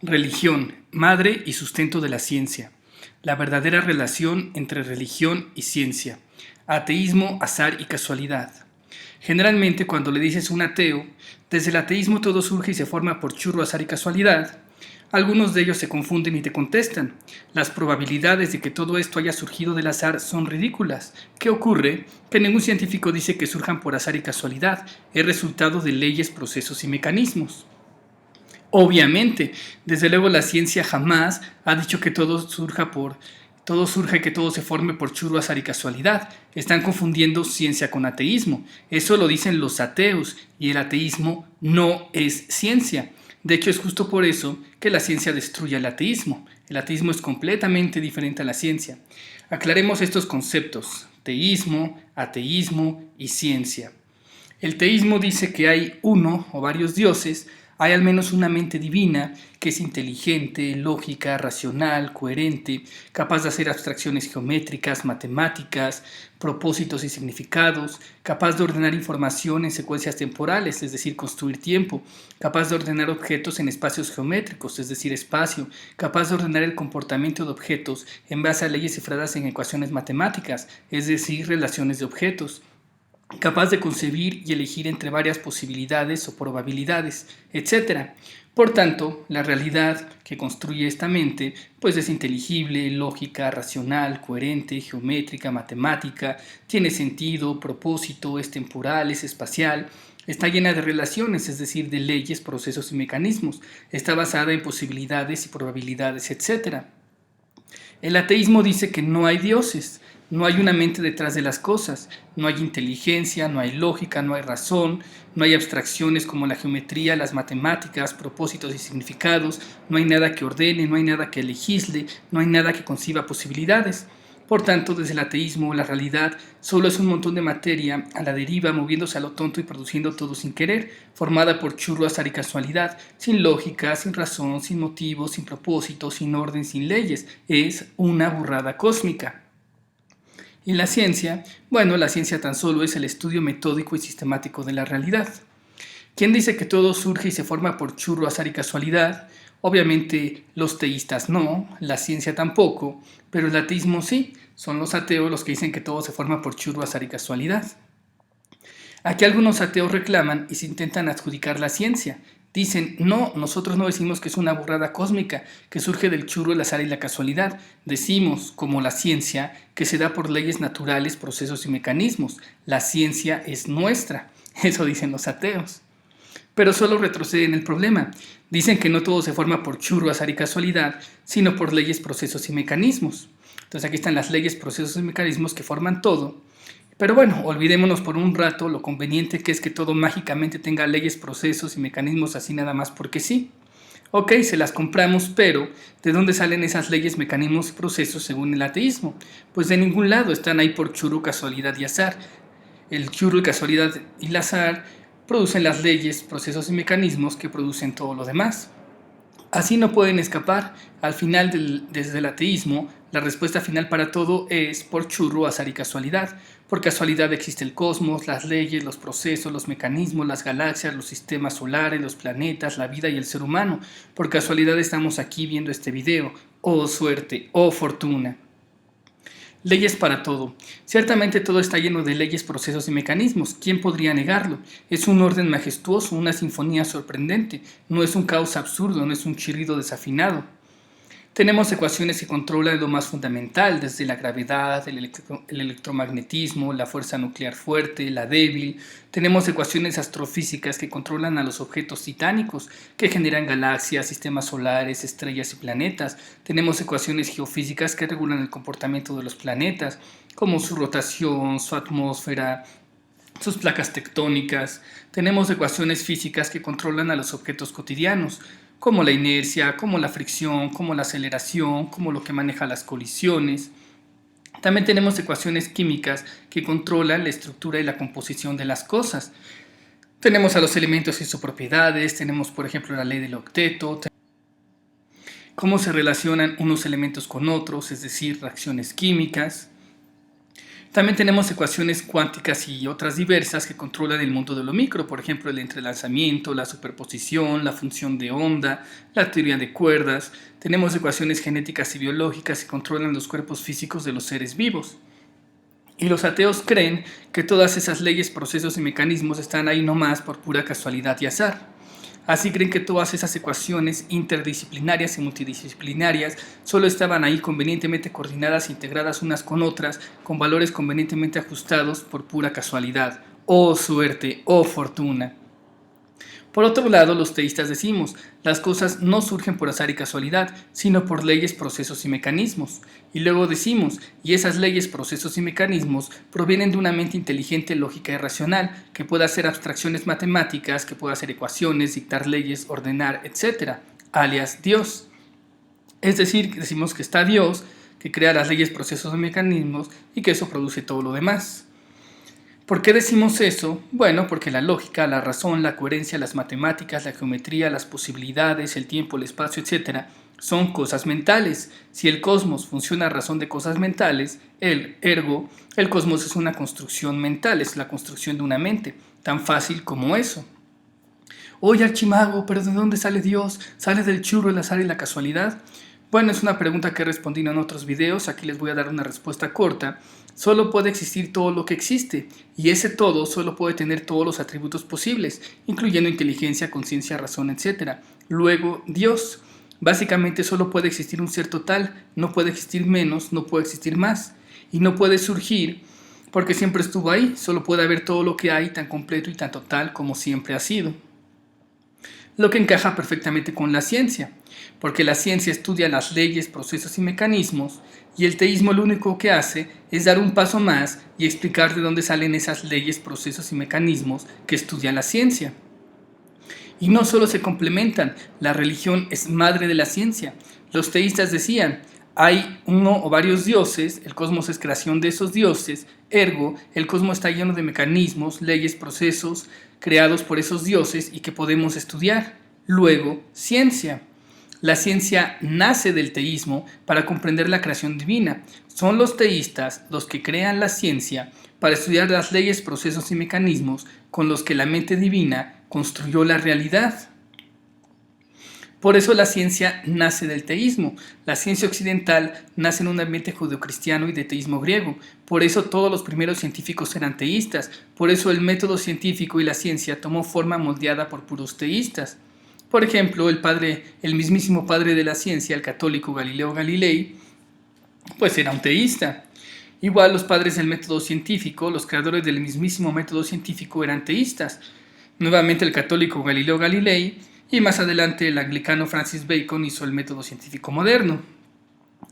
Religión, madre y sustento de la ciencia. La verdadera relación entre religión y ciencia. Ateísmo, azar y casualidad. Generalmente cuando le dices a un ateo, desde el ateísmo todo surge y se forma por churro, azar y casualidad, algunos de ellos se confunden y te contestan. Las probabilidades de que todo esto haya surgido del azar son ridículas. ¿Qué ocurre? Que ningún científico dice que surjan por azar y casualidad. Es resultado de leyes, procesos y mecanismos. Obviamente, desde luego la ciencia jamás ha dicho que todo surja y que todo se forme por churro, azar y casualidad. Están confundiendo ciencia con ateísmo. Eso lo dicen los ateos y el ateísmo no es ciencia. De hecho, es justo por eso que la ciencia destruye el ateísmo. El ateísmo es completamente diferente a la ciencia. Aclaremos estos conceptos: teísmo, ateísmo y ciencia. El teísmo dice que hay uno o varios dioses, hay al menos una mente divina que es inteligente, lógica, racional, coherente, capaz de hacer abstracciones geométricas, matemáticas, propósitos y significados, capaz de ordenar información en secuencias temporales, es decir, construir tiempo, capaz de ordenar objetos en espacios geométricos, es decir, espacio, capaz de ordenar el comportamiento de objetos en base a leyes cifradas en ecuaciones matemáticas, es decir, relaciones de objetos, capaz de concebir y elegir entre varias posibilidades o probabilidades, etc. Por tanto, la realidad que construye esta mente pues es inteligible, lógica, racional, coherente, geométrica, matemática, tiene sentido, propósito, es temporal, es espacial, está llena de relaciones, es decir, de leyes, procesos y mecanismos, está basada en posibilidades y probabilidades, etc. El ateísmo dice que no hay dioses, no hay una mente detrás de las cosas, no hay inteligencia, no hay lógica, no hay razón, no hay abstracciones como la geometría, las matemáticas, propósitos y significados, no hay nada que ordene, no hay nada que legisle, no hay nada que conciba posibilidades. Por tanto, desde el ateísmo, la realidad solo es un montón de materia a la deriva, moviéndose a lo tonto y produciendo todo sin querer, formada por churro, azar y casualidad, sin lógica, sin razón, sin motivos, sin propósito, sin orden, sin leyes. Es una burrada cósmica. Y la ciencia, bueno, la ciencia tan solo es el estudio metódico y sistemático de la realidad. ¿Quién dice que todo surge y se forma por churro, azar y casualidad? Obviamente los teístas no, la ciencia tampoco, pero el ateísmo sí. Son los ateos los que dicen que todo se forma por churro, azar y casualidad. Aquí algunos ateos reclaman y se intentan adjudicar la ciencia. Dicen, no, nosotros no decimos que es una burrada cósmica, que surge del churro, el azar y la casualidad. Decimos, como la ciencia, que se da por leyes naturales, procesos y mecanismos. La ciencia es nuestra. Eso dicen los ateos. Pero solo retroceden el problema. Dicen que no todo se forma por churro, azar y casualidad, sino por leyes, procesos y mecanismos. Entonces aquí están las leyes, procesos y mecanismos que forman todo. Pero bueno, olvidémonos por un rato lo conveniente que es que todo mágicamente tenga leyes, procesos y mecanismos así nada más porque sí. Ok, se las compramos, pero ¿de dónde salen esas leyes, mecanismos y procesos según el ateísmo? Pues de ningún lado, están ahí por churro, casualidad y azar. El churro, casualidad y el azar producen las leyes, procesos y mecanismos que producen todo lo demás. Así no pueden escapar. Al final, desde el ateísmo, la respuesta final para todo es por churro, azar y casualidad. Por casualidad existe el cosmos, las leyes, los procesos, los mecanismos, las galaxias, los sistemas solares, los planetas, la vida y el ser humano. Por casualidad estamos aquí viendo este video. Oh suerte, oh fortuna. Leyes para todo. Ciertamente todo está lleno de leyes, procesos y mecanismos. ¿Quién podría negarlo? Es un orden majestuoso, una sinfonía sorprendente. No es un caos absurdo, no es un chirrido desafinado. Tenemos ecuaciones que controlan lo más fundamental, desde la gravedad, el electromagnetismo, la fuerza nuclear fuerte, la débil. Tenemos ecuaciones astrofísicas que controlan a los objetos titánicos, que generan galaxias, sistemas solares, estrellas y planetas. Tenemos ecuaciones geofísicas que regulan el comportamiento de los planetas, como su rotación, su atmósfera, sus placas tectónicas. Tenemos ecuaciones físicas que controlan a los objetos cotidianos, como la inercia, como la fricción, como la aceleración, como lo que maneja las colisiones. También tenemos ecuaciones químicas que controlan la estructura y la composición de las cosas. Tenemos a los elementos y sus propiedades, tenemos por ejemplo la ley del octeto, cómo se relacionan unos elementos con otros, es decir, reacciones químicas. También tenemos ecuaciones cuánticas y otras diversas que controlan el mundo de lo micro, por ejemplo, el entrelazamiento, la superposición, la función de onda, la teoría de cuerdas. Tenemos ecuaciones genéticas y biológicas que controlan los cuerpos físicos de los seres vivos. Y los ateos creen que todas esas leyes, procesos y mecanismos están ahí nomás por pura casualidad y azar. Así creen que todas esas ecuaciones interdisciplinarias y multidisciplinarias solo estaban ahí convenientemente coordinadas e integradas unas con otras, con valores convenientemente ajustados por pura casualidad. ¡Oh suerte! ¡Oh fortuna! Por otro lado, los teístas decimos, las cosas no surgen por azar y casualidad, sino por leyes, procesos y mecanismos. Y luego decimos, y esas leyes, procesos y mecanismos provienen de una mente inteligente, lógica y racional, que pueda hacer abstracciones matemáticas, que pueda hacer ecuaciones, dictar leyes, ordenar, etc., alias Dios. Es decir, decimos que está Dios, que crea las leyes, procesos y mecanismos, y que eso produce todo lo demás. ¿Por qué decimos eso? Bueno, porque la lógica, la razón, la coherencia, las matemáticas, la geometría, las posibilidades, el tiempo, el espacio, etc., son cosas mentales. Si el cosmos funciona a razón de cosas mentales, ergo, el cosmos es una construcción mental, es la construcción de una mente, tan fácil como eso. Oye, archimago, ¿pero de dónde sale Dios? ¿Sale del churro, el azar y la casualidad? Bueno, es una pregunta que he respondido en otros videos, aquí les voy a dar una respuesta corta. Solo puede existir todo lo que existe, y ese todo solo puede tener todos los atributos posibles, incluyendo inteligencia, conciencia, razón, etc. Luego, Dios. Básicamente solo puede existir un ser total, no puede existir menos, no puede existir más, y no puede surgir porque siempre estuvo ahí, solo puede haber todo lo que hay tan completo y tan total como siempre ha sido. Lo que encaja perfectamente con la ciencia, porque la ciencia estudia las leyes, procesos y mecanismos, y el teísmo lo único que hace es dar un paso más y explicar de dónde salen esas leyes, procesos y mecanismos que estudia la ciencia. Y no solo se complementan, la religión es madre de la ciencia. Los teístas decían, hay uno o varios dioses, el cosmos es creación de esos dioses, ergo, el cosmos está lleno de mecanismos, leyes, procesos creados por esos dioses y que podemos estudiar. Luego, ciencia. La ciencia nace del teísmo para comprender la creación divina. Son los teístas los que crean la ciencia para estudiar las leyes, procesos y mecanismos con los que la mente divina construyó la realidad. Por eso la ciencia nace del teísmo. La ciencia occidental nace en un ambiente judeocristiano y de teísmo griego. Por eso todos los primeros científicos eran teístas. Por eso el método científico y la ciencia tomó forma moldeada por puros teístas. Por ejemplo, el mismísimo padre de la ciencia, el católico Galileo Galilei, pues era un teísta. Igual los padres del método científico, los creadores del mismísimo método científico eran teístas. Nuevamente el católico Galileo Galilei y más adelante el anglicano Francis Bacon hizo el método científico moderno.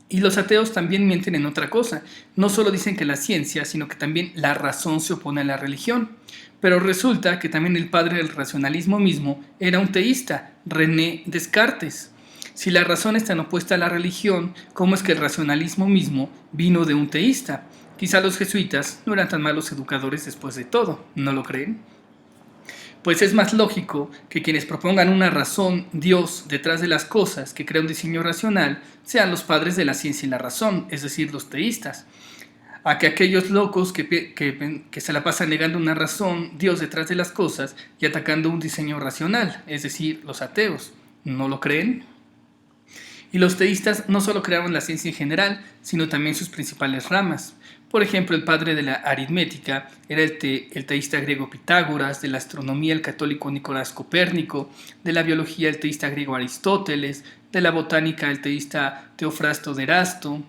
Y los ateos también mienten en otra cosa. No solo dicen que la ciencia, sino que también la razón se opone a la religión. Pero resulta que también el padre del racionalismo mismo era un teísta, René Descartes. Si la razón es tan opuesta a la religión, ¿cómo es que el racionalismo mismo vino de un teísta? Quizá los jesuitas no eran tan malos educadores después de todo, ¿no lo creen? Pues es más lógico que quienes propongan una razón, Dios, detrás de las cosas, que crea un diseño racional, sean los padres de la ciencia y la razón, es decir, los teístas, a que aquellos locos que se la pasan negando una razón, Dios detrás de las cosas, y atacando un diseño racional, es decir, los ateos. ¿No lo creen? Y los teístas no solo crearon la ciencia en general, sino también sus principales ramas. Por ejemplo, el padre de la aritmética era el teísta griego Pitágoras, de la astronomía el católico Nicolás Copérnico, de la biología el teísta griego Aristóteles, de la botánica el teísta Teofrasto de Erasto,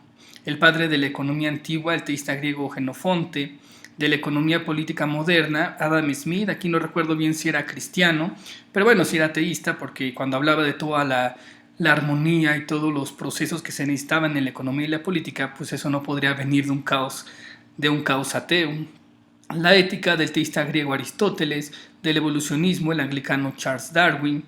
el padre de la economía antigua el teísta griego Genofonte, de la economía política moderna Adam Smith, aquí no recuerdo bien si era cristiano, pero bueno, si era teísta porque cuando hablaba de toda la armonía y todos los procesos que se necesitaban en la economía y la política, pues eso no podría venir de un caos ateo. La ética del teísta griego Aristóteles, del evolucionismo el anglicano Charles Darwin,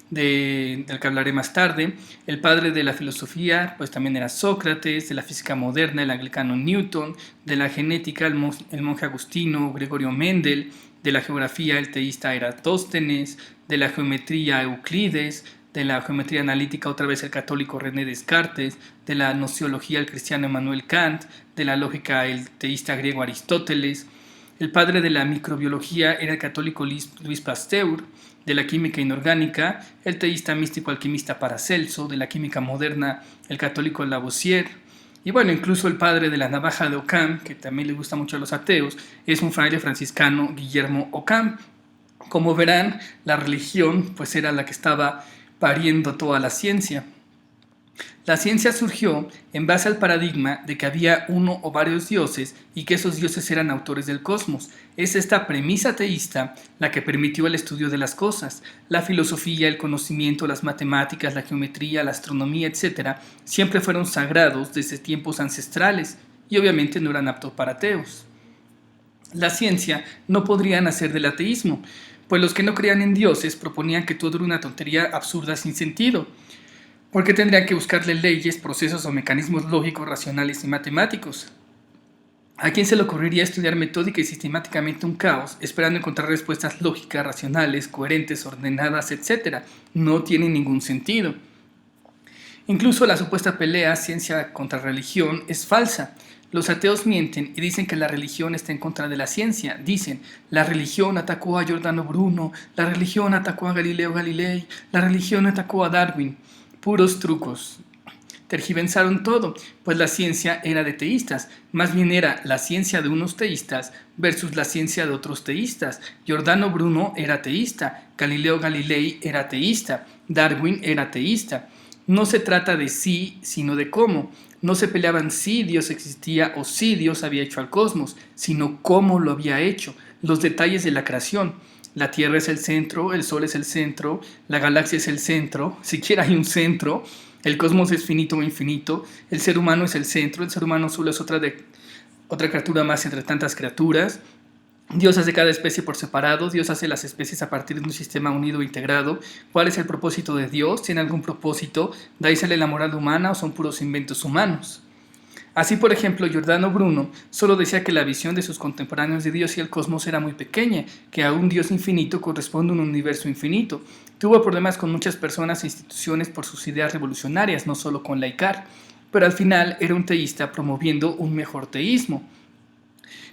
del que hablaré más tarde. El padre de la filosofía pues también era Sócrates, de la física moderna el anglicano Newton, de la genética el monje agustino Gregorio Mendel, de la geografía el teísta Eratóstenes, de la geometría Euclides, de la geometría analítica otra vez el católico René Descartes, de la nociología el cristiano Immanuel Kant, de la lógica el teísta griego Aristóteles. El padre de la microbiología era el católico Luis Pasteur, de la química inorgánica el teísta místico alquimista Paracelso, de la química moderna el católico Lavoisier. Y bueno, incluso el padre de la navaja de Occam, que también le gusta mucho a los ateos, es un fraile franciscano, Guillermo Occam. Como verán, la religión pues era la que estaba pariendo toda la ciencia. La ciencia surgió en base al paradigma de que había uno o varios dioses y que esos dioses eran autores del cosmos. Es esta premisa teísta la que permitió el estudio de las cosas. La filosofía, el conocimiento, las matemáticas, la geometría, la astronomía, etc. siempre fueron sagrados desde tiempos ancestrales y obviamente no eran aptos para ateos. La ciencia no podría nacer del ateísmo, pues los que no creían en dioses proponían que todo era una tontería absurda sin sentido, porque tendrían que buscarle leyes, procesos o mecanismos lógicos, racionales y matemáticos. ¿A quién se le ocurriría estudiar metódica y sistemáticamente un caos, esperando encontrar respuestas lógicas, racionales, coherentes, ordenadas, etc.? No tiene ningún sentido. Incluso la supuesta pelea ciencia contra religión es falsa. Los ateos mienten y dicen que la religión está en contra de la ciencia. Dicen, la religión atacó a Giordano Bruno, la religión atacó a Galileo Galilei, la religión atacó a Darwin. Puros trucos. Tergiversaron todo, pues la ciencia era de teístas, más bien era la ciencia de unos teístas versus la ciencia de otros teístas. Giordano Bruno era teísta, Galileo Galilei era teísta, Darwin era teísta. No se trata de sí, sino de cómo. No se peleaban si Dios existía o si Dios había hecho al cosmos, sino cómo lo había hecho, los detalles de la creación. La Tierra es el centro, el Sol es el centro, la galaxia es el centro, siquiera hay un centro, el cosmos es finito o infinito, el ser humano es el centro, el ser humano solo es otra criatura más entre tantas criaturas. Dios hace cada especie por separado, Dios hace las especies a partir de un sistema unido e integrado. ¿Cuál es el propósito de Dios? ¿Tiene algún propósito? ¿De ahí sale la moral humana o son puros inventos humanos? Así, por ejemplo, Giordano Bruno solo decía que la visión de sus contemporáneos de Dios y el cosmos era muy pequeña, que a un Dios infinito corresponde un universo infinito. Tuvo problemas con muchas personas e instituciones por sus ideas revolucionarias, no solo con Laicar, pero al final era un teísta promoviendo un mejor teísmo.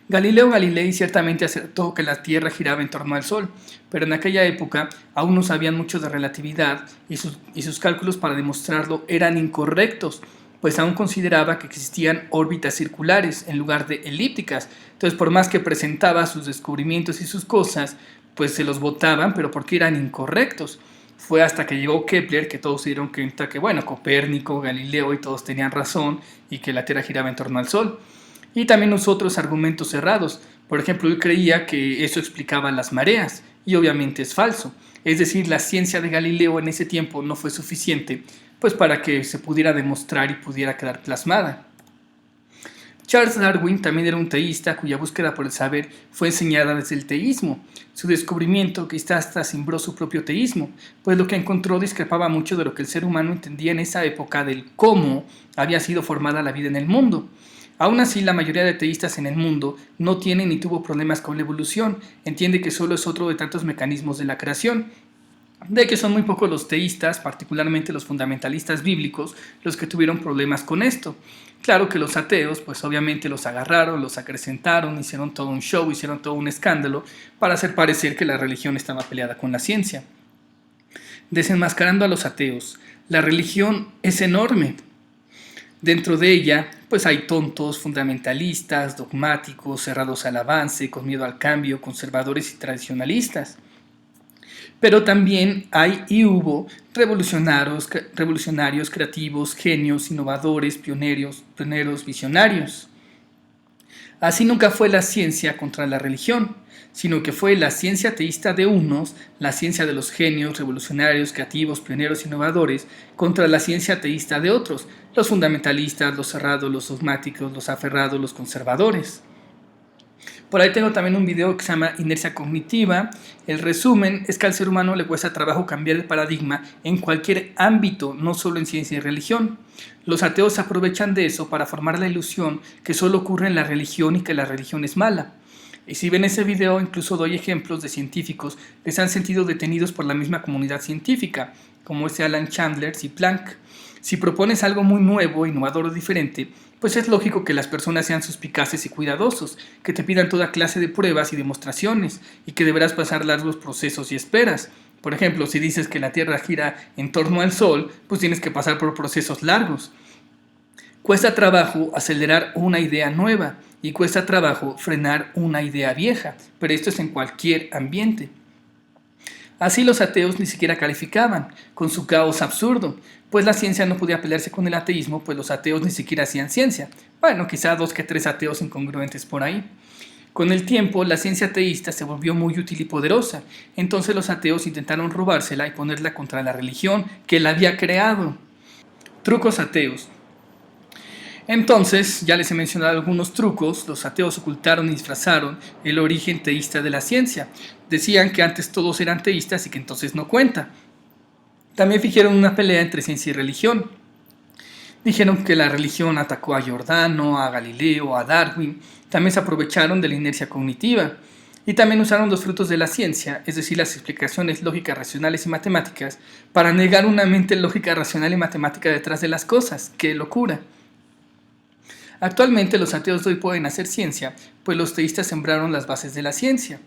Galileo Galilei ciertamente acertó que la Tierra giraba en torno al Sol, pero en aquella época aún no sabían mucho de relatividad y sus cálculos para demostrarlo eran incorrectos, pues aún consideraba que existían órbitas circulares en lugar de elípticas. Entonces, por más que presentaba sus descubrimientos y sus cosas, pues se los votaban, pero porque eran incorrectos. Fue hasta que llegó Kepler que todos se dieron cuenta que, bueno, Copérnico, Galileo y todos tenían razón y que la Tierra giraba en torno al Sol. Y también usó otros argumentos cerrados. Por ejemplo, él creía que eso explicaba las mareas, y obviamente es falso. Es decir, la ciencia de Galileo en ese tiempo no fue suficiente pues para que se pudiera demostrar y pudiera quedar plasmada. Charles Darwin también era un teísta cuya búsqueda por el saber fue enseñada desde el teísmo. Su descubrimiento quizás hasta simbró su propio teísmo, pues lo que encontró discrepaba mucho de lo que el ser humano entendía en esa época del cómo había sido formada la vida en el mundo. Aún así, la mayoría de teístas en el mundo no tiene ni tuvo problemas con la evolución, entiende que solo es otro de tantos mecanismos de la creación. De que son muy pocos los teístas, particularmente los fundamentalistas bíblicos, los que tuvieron problemas con esto. Claro que los ateos, pues obviamente los agarraron, los acrecentaron, hicieron todo un show, hicieron todo un escándalo para hacer parecer que la religión estaba peleada con la ciencia. Desenmascarando a los ateos, la religión es enorme. Dentro de ella, pues hay tontos, fundamentalistas, dogmáticos, cerrados al avance, con miedo al cambio, conservadores y tradicionalistas. Pero también hay y hubo revolucionarios, creativos, genios, innovadores, pioneros, visionarios. Así nunca fue la ciencia contra la religión, sino que fue la ciencia teísta de unos, la ciencia de los genios, revolucionarios, creativos, pioneros, innovadores, contra la ciencia teísta de otros, los fundamentalistas, los cerrados, los dogmáticos, los aferrados, los conservadores. Por ahí tengo también un video que se llama Inercia Cognitiva. El resumen es que al ser humano le cuesta trabajo cambiar el paradigma en cualquier ámbito, no solo en ciencia y religión. Los ateos se aprovechan de eso para formar la ilusión que solo ocurre en la religión y que la religión es mala. Y si ven ese video, incluso doy ejemplos de científicos que se han sentido detenidos por la misma comunidad científica, como Alan Chandler y Planck. Si propones algo muy nuevo, innovador o diferente, pues es lógico que las personas sean suspicaces y cuidadosos, que te pidan toda clase de pruebas y demostraciones, y que deberás pasar largos procesos y esperas. Por ejemplo, si dices que la Tierra gira en torno al Sol, pues tienes que pasar por procesos largos. Cuesta trabajo acelerar una idea nueva y cuesta trabajo frenar una idea vieja, pero esto es en cualquier ambiente. Así los ateos ni siquiera calificaban, con su caos absurdo, pues la ciencia no podía pelearse con el ateísmo, pues los ateos ni siquiera hacían ciencia. Bueno, quizá 2 que 3 ateos incongruentes por ahí. Con el tiempo, la ciencia ateísta se volvió muy útil y poderosa, entonces los ateos intentaron robársela y ponerla contra la religión que la había creado. Trucos ateos. Entonces, ya les he mencionado algunos trucos, los ateos ocultaron y disfrazaron el origen teísta de la ciencia. Decían que antes todos eran teístas y que entonces no cuenta. También fingieron una pelea entre ciencia y religión. Dijeron que la religión atacó a Giordano, a Galileo, a Darwin. También se aprovecharon de la inercia cognitiva. Y también usaron los frutos de la ciencia, es decir, las explicaciones lógicas, racionales y matemáticas, para negar una mente lógica, racional y matemática detrás de las cosas. ¡Qué locura! Actualmente los ateos de hoy pueden hacer ciencia, pues los teístas sembraron las bases de la ciencia.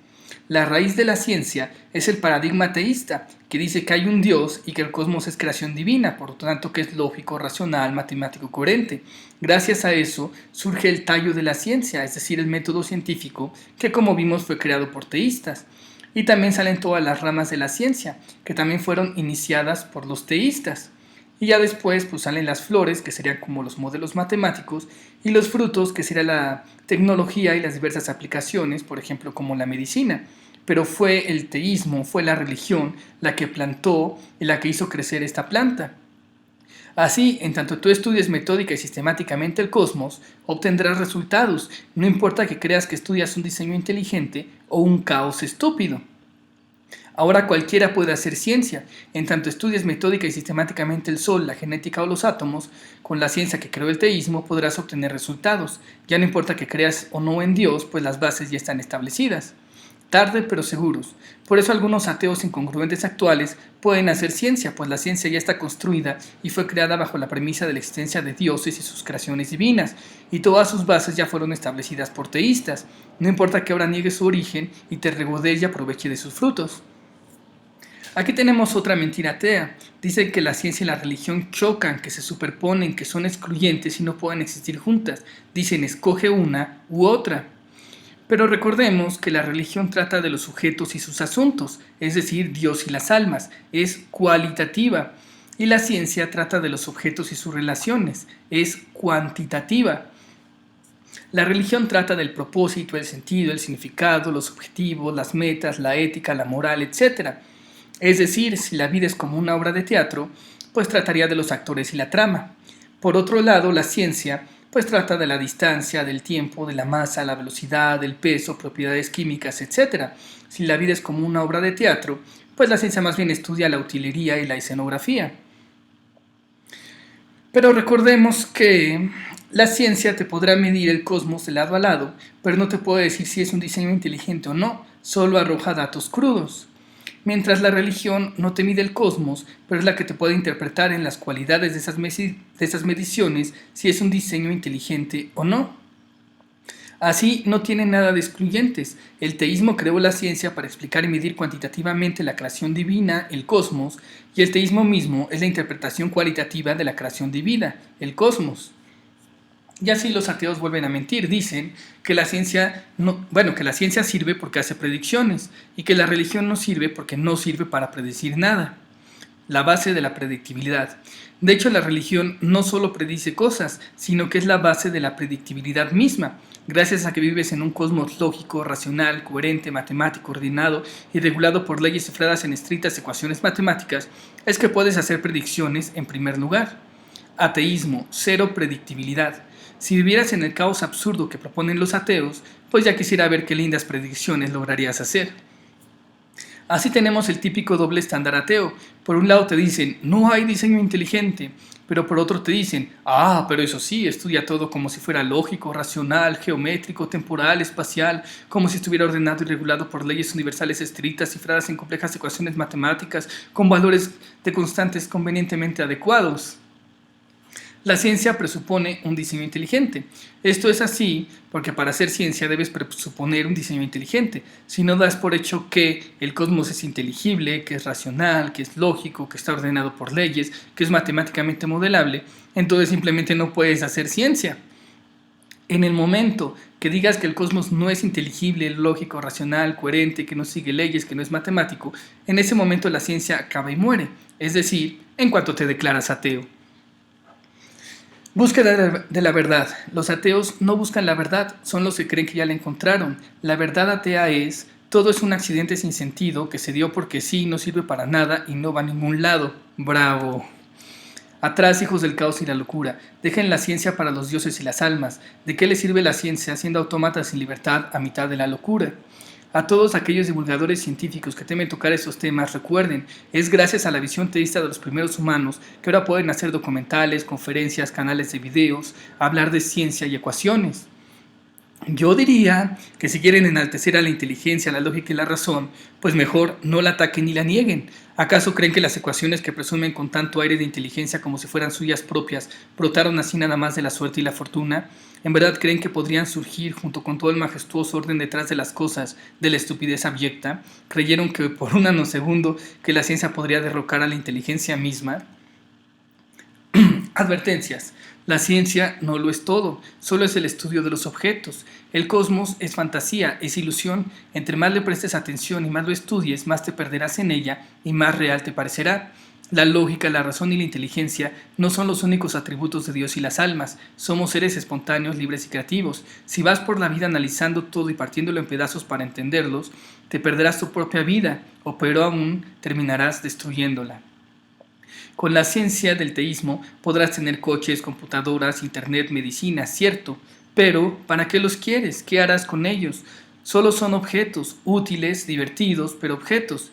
La raíz de la ciencia es el paradigma teísta, que dice que hay un Dios y que el cosmos es creación divina, por lo tanto que es lógico, racional, matemático, coherente. Gracias a eso surge el tallo de la ciencia, es decir, el método científico, que como vimos fue creado por teístas. Y también salen todas las ramas de la ciencia, que también fueron iniciadas por los teístas. Y ya después pues salen las flores, que serían como los modelos matemáticos, y los frutos, que sería la tecnología y las diversas aplicaciones, por ejemplo como la medicina. Pero fue el teísmo, fue la religión la que plantó y la que hizo crecer esta planta. Así, en tanto tú estudies metódica y sistemáticamente el cosmos, obtendrás resultados, no importa que creas que estudias un diseño inteligente o un caos estúpido. Ahora cualquiera puede hacer ciencia, en tanto estudies metódica y sistemáticamente el Sol, la genética o los átomos, con la ciencia que creó el teísmo podrás obtener resultados. Ya no importa que creas o no en Dios, pues las bases ya están establecidas. Tarde pero seguros. Por eso algunos ateos incongruentes actuales pueden hacer ciencia, pues la ciencia ya está construida y fue creada bajo la premisa de la existencia de dioses y sus creaciones divinas, y todas sus bases ya fueron establecidas por teístas. No importa que ahora niegue su origen y te regodees y aproveche de sus frutos. Aquí tenemos otra mentira atea. Dicen que la ciencia y la religión chocan, que se superponen, que son excluyentes y no pueden existir juntas. Dicen escoge una u otra. Pero recordemos que la religión trata de los sujetos y sus asuntos, es decir, Dios y las almas, es cualitativa. Y la ciencia trata de los objetos y sus relaciones, es cuantitativa. La religión trata del propósito, el sentido, el significado, los objetivos, las metas, la ética, la moral, etc. Es decir, si la vida es como una obra de teatro, pues trataría de los actores y la trama. Por otro lado, la ciencia pues trata de la distancia, del tiempo, de la masa, la velocidad, del peso, propiedades químicas, etc. Si la vida es como una obra de teatro, pues la ciencia más bien estudia la utilería y la escenografía. Pero recordemos que la ciencia te podrá medir el cosmos de lado a lado, pero no te puede decir si es un diseño inteligente o no, solo arroja datos crudos. Mientras la religión no te mide el cosmos, pero es la que te puede interpretar en las cualidades de esas mediciones si es un diseño inteligente o no. Así no tiene nada de excluyentes. El teísmo creó la ciencia para explicar y medir cuantitativamente la creación divina, el cosmos, y el teísmo mismo es la interpretación cualitativa de la creación divina, el cosmos. Y así los ateos vuelven a mentir, dicen que la ciencia sirve porque hace predicciones y que la religión no sirve porque no sirve para predecir nada. La base de la predictibilidad. De hecho, la religión no solo predice cosas, sino que es la base de la predictibilidad misma. Gracias a que vives en un cosmos lógico, racional, coherente, matemático, ordenado y regulado por leyes cifradas en estrictas ecuaciones matemáticas, es que puedes hacer predicciones en primer lugar. Ateísmo, cero predictibilidad. Si vivieras en el caos absurdo que proponen los ateos, pues ya quisiera ver qué lindas predicciones lograrías hacer. Así tenemos el típico doble estándar ateo. Por un lado te dicen, no hay diseño inteligente, pero por otro te dicen, pero eso sí, estudia todo como si fuera lógico, racional, geométrico, temporal, espacial, como si estuviera ordenado y regulado por leyes universales estrictas, cifradas en complejas ecuaciones matemáticas, con valores de constantes convenientemente adecuados. La ciencia presupone un diseño inteligente. Esto es así porque para hacer ciencia debes presuponer un diseño inteligente. Si no das por hecho que el cosmos es inteligible, que es racional, que es lógico, que está ordenado por leyes, que es matemáticamente modelable, entonces simplemente no puedes hacer ciencia. En el momento que digas que el cosmos no es inteligible, lógico, racional, coherente, que no sigue leyes, que no es matemático, en ese momento la ciencia acaba y muere. Es decir, en cuanto te declaras ateo. Búsqueda de la verdad. Los ateos no buscan la verdad, son los que creen que ya la encontraron. La verdad atea es, todo es un accidente sin sentido que se dio porque sí, no sirve para nada y no va a ningún lado. ¡Bravo! Atrás, hijos del caos y la locura. Dejen la ciencia para los dioses y las almas. ¿De qué les sirve la ciencia siendo autómatas sin libertad a mitad de la locura? A todos aquellos divulgadores científicos que temen tocar estos temas, recuerden, es gracias a la visión teísta de los primeros humanos que ahora pueden hacer documentales, conferencias, canales de videos, hablar de ciencia y ecuaciones. Yo diría que si quieren enaltecer a la inteligencia, la lógica y la razón, pues mejor no la ataquen ni la nieguen. ¿Acaso creen que las ecuaciones que presumen con tanto aire de inteligencia como si fueran suyas propias brotaron así nada más de la suerte y la fortuna? ¿En verdad creen que podrían surgir junto con todo el majestuoso orden detrás de las cosas de la estupidez abyecta? ¿Creyeron que por un nanosegundo que la ciencia podría derrocar a la inteligencia misma? Advertencias. La ciencia no lo es todo, solo es el estudio de los objetos. El cosmos es fantasía, es ilusión. Entre más le prestes atención y más lo estudies, más te perderás en ella y más real te parecerá. La lógica, la razón y la inteligencia no son los únicos atributos de Dios y las almas. Somos seres espontáneos, libres y creativos. Si vas por la vida analizando todo y partiéndolo en pedazos para entenderlos, te perderás tu propia vida, o peor aún, terminarás destruyéndola. Con la ciencia del teísmo podrás tener coches, computadoras, internet, medicina, cierto, pero ¿para qué los quieres? ¿Qué harás con ellos? Solo son objetos, útiles, divertidos, pero objetos.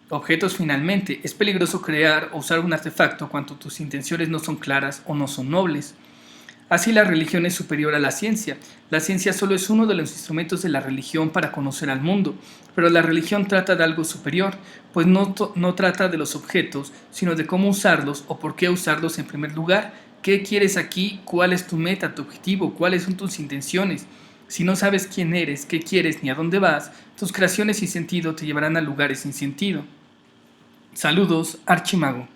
Objetos finalmente. Es peligroso crear o usar un artefacto cuando tus intenciones no son claras o no son nobles. Así la religión es superior a la ciencia. La ciencia solo es uno de los instrumentos de la religión para conocer al mundo, pero la religión trata de algo superior, pues no trata de los objetos, sino de cómo usarlos o por qué usarlos en primer lugar. ¿Qué quieres aquí? ¿Cuál es tu meta, tu objetivo? ¿Cuáles son tus intenciones? Si no sabes quién eres, qué quieres ni a dónde vas, tus creaciones sin sentido te llevarán a lugares sin sentido. Saludos, Archimago.